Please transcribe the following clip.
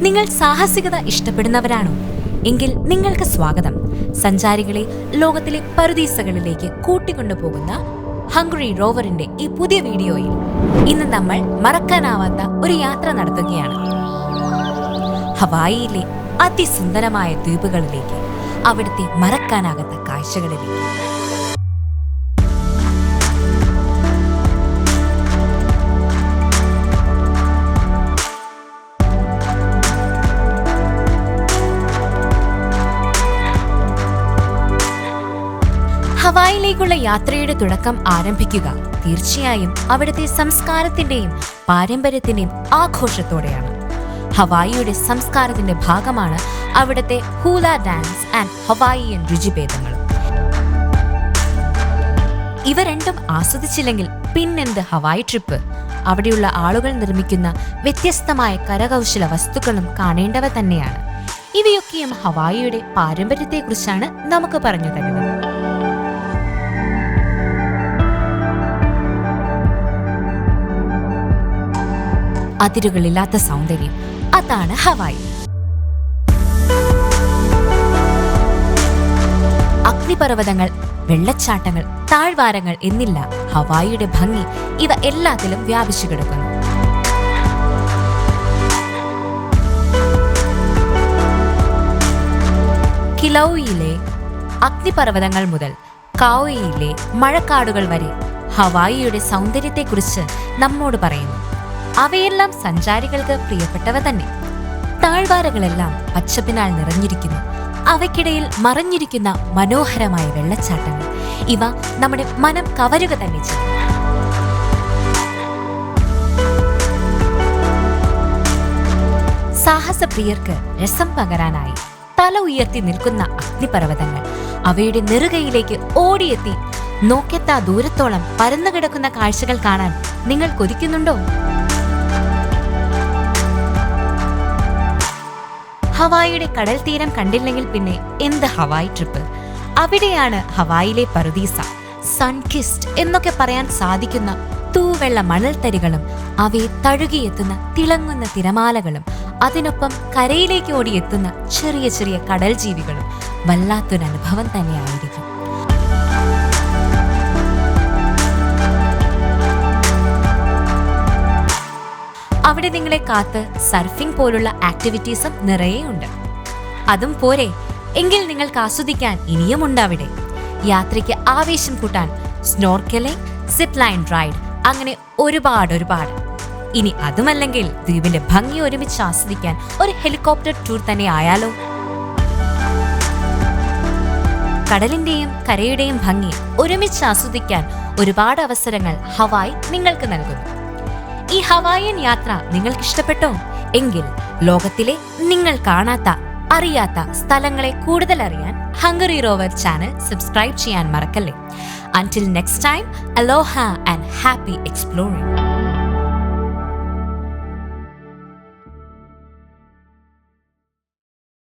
നിങ്ങൾ സാഹസികത ഇഷ്ടപ്പെടുന്നവരാണോ? എങ്കിൽ നിങ്ങൾക്ക് സ്വാഗതം. സഞ്ചാരികളെ ലോകത്തിലെ പറുദീസകളിലേക്ക് കൂട്ടിക്കൊണ്ടുപോകുന്ന ഹംഗറി റോവറിന്റെ ഈ പുതിയ വീഡിയോയിൽ ഇന്ന് നമ്മൾ മറക്കാനാവാത്ത ഒരു യാത്ര നടത്തുകയാണ്. ഹവായിയിലെ അതിസുന്ദരമായ ദ്വീപുകളിലേക്ക്, അവിടുത്തെ മറക്കാനാകാത്ത കാഴ്ചകളിലേക്ക്. ഹവായിലേക്കുള്ള യാത്രയുടെ തുടക്കം ആരംഭിക്കുക തീർച്ചയായും അവിടുത്തെ സംസ്കാരത്തിന്റെയും പാരമ്പര്യത്തിന്റെയും ആഘോഷത്തോടെയാണ്. ഹവായിയുടെ സംസ്കാരത്തിന്റെ ഭാഗമാണ് അവിടുത്തെ ഹൂല ഡാൻസ് ആൻഡ് ഹവായിയൻ രുചിഭേദങ്ങളും. ഇവ രണ്ടും ആസ്വദിച്ചില്ലെങ്കിൽ പിന്നെന്ത് ഹവായി ട്രിപ്പ്? അവിടെയുള്ള ആളുകൾ നിർമ്മിക്കുന്ന വ്യത്യസ്തമായ കരകൗശല വസ്തുക്കളും കാണേണ്ടവ തന്നെയാണ്. ഇവയൊക്കെയും ഹവായിയുടെ പാരമ്പര്യത്തെക്കുറിച്ചാണ് നമുക്ക് പറഞ്ഞു തരുന്നത്. അതിരുകളില്ലാത്ത സൗന്ദര്യം, അതാണ് ഹവായി. അഗ്നിപർവ്വതങ്ങൾ, വെള്ളച്ചാട്ടങ്ങൾ, താഴ്വാരങ്ങൾ എന്നില്ല ഹവായിയുടെ ഭംഗി. ഇവ എല്ലാത്തിലും വ്യാപിച്ചു കിടക്കുന്നു. കിലൗയിലെ അഗ്നിപർവ്വതങ്ങൾ മുതൽ കാവോയിലെ മഴക്കാടുകൾ വരെ ഹവായിയുടെ സൗന്ദര്യത്തെക്കുറിച്ച് നമ്മോട് പറയുന്നു. അവയെല്ലാം സഞ്ചാരികൾക്ക് പ്രിയപ്പെട്ടവ തന്നെ. താഴ്വാരങ്ങളെല്ലാം പച്ചപ്പിനാൽ നിറഞ്ഞിരിക്കുന്നു. അവയ്ക്കിടയിൽ മറഞ്ഞിരിക്കുന്ന മനോഹരമായ വെള്ളച്ചാട്ടങ്ങൾ, ഇവ നമ്മുടെ മനം കവരുക തന്നെ ചെയ്യും. സാഹസപ്രിയർക്ക് രസം പകരാനായി തല ഉയർത്തി നിൽക്കുന്ന അഗ്നിപർവ്വതങ്ങൾ, അവയുടെ നെറുകയിലേക്ക് ഓടിയെത്തി നോക്കെത്താ ദൂരത്തോളം പരന്നുകിടക്കുന്ന കാഴ്ചകൾ കാണാൻ നിങ്ങൾ കൊതിക്കുന്നുണ്ടോ? ഹവായിയുടെ കടൽ തീരം കണ്ടില്ലെങ്കിൽ പിന്നെ എന്ത് ഹവായി ട്രിപ്പ്? അവിടെയാണ് ഹവായിലെ പറുദീസ. സൺകിസ്റ്റ് എന്നൊക്കെ പറയാൻ സാധിക്കുന്ന തൂവെള്ള മണൽത്തരികളും അവയെ തഴുകിയെത്തുന്ന തിളങ്ങുന്ന തിരമാലകളും അതിനൊപ്പം കരയിലേക്ക് ഓടിയെത്തുന്ന ചെറിയ ചെറിയ കടൽ ജീവികളും വല്ലാത്തൊരനുഭവം തന്നെയായിരിക്കും. അവിടെ നിങ്ങളെ കാത്ത് സർഫിംഗ് പോലുള്ള ആക്ടിവിറ്റീസും നിറയെ ഉണ്ട്. അതും പോരെ, എങ്കിൽ നിങ്ങൾക്ക് ആസ്വദിക്കാൻ ഇനിയുമുണ്ട് അവിടെ. യാത്രയ്ക്ക് ആവേശം കൂട്ടാൻ സ്നോർക്കലിംഗ്, സിപ്പ് ലൈൻ റൈഡ്, അങ്ങനെ ഒരുപാട്. ഇനി അതുമല്ലെങ്കിൽ ദ്വീപിന്റെ ഭംഗി ഒരുമിച്ച് ആസ്വദിക്കാൻ ഒരു ഹെലികോപ്റ്റർ ടൂർ തന്നെ ആയാലോ? കടലിന്റെയും കരയുടെയും ഭംഗി ഒരുമിച്ച് ആസ്വദിക്കാൻ ഒരുപാട് അവസരങ്ങൾ ഹവായ് നിങ്ങൾക്ക് നൽകുന്നു. ഈ ഹവായിയൻ യാത്ര നിങ്ങൾക്ക് ഇഷ്ടപ്പെട്ടോ? എങ്കിൽ ലോകത്തിലെ നിങ്ങൾ കാണാത്ത, അറിയാത്ത സ്ഥലങ്ങളെ കൂടുതൽ അറിയാൻ ഹംഗറി റോവർ ചാനൽ സബ്സ്ക്രൈബ് ചെയ്യാൻ മറക്കല്ലേ. Until next time, aloha and happy exploring.